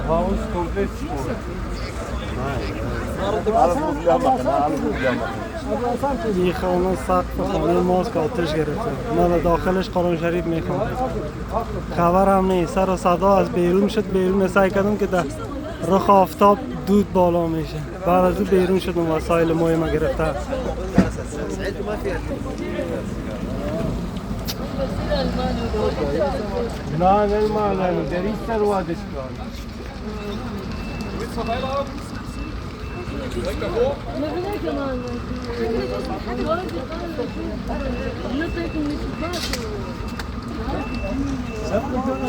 هاوس کمپلیت این خانه سقف خانه ماست که آتش گرفته. ما در داخلش قرآن شریف میخوام. خبر هم نیست. سر و صدا از بیرون شد. بیرون سعی کردم که در رخ آفتاب دود بالا میشه. بعد از اون بیرون شدم وسایل مهم گرفته. نه نرمال در این سر وادش کن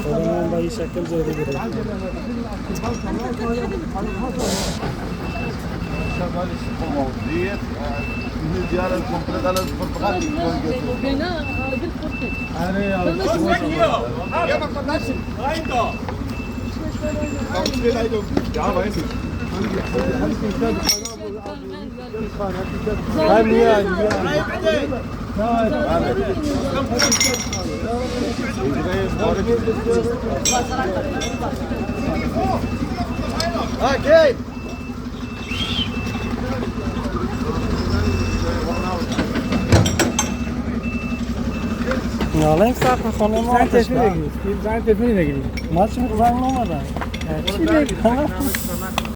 خودمون با این شکل زیاده گرفت. شغالش موظف ديال الكمبيوتر على البرتقال Okay. نه الان سقف خانه ما آتش گرفت. زنگ تلفنی نگیرید. ما چی زنگ نمیدن. چی بگم؟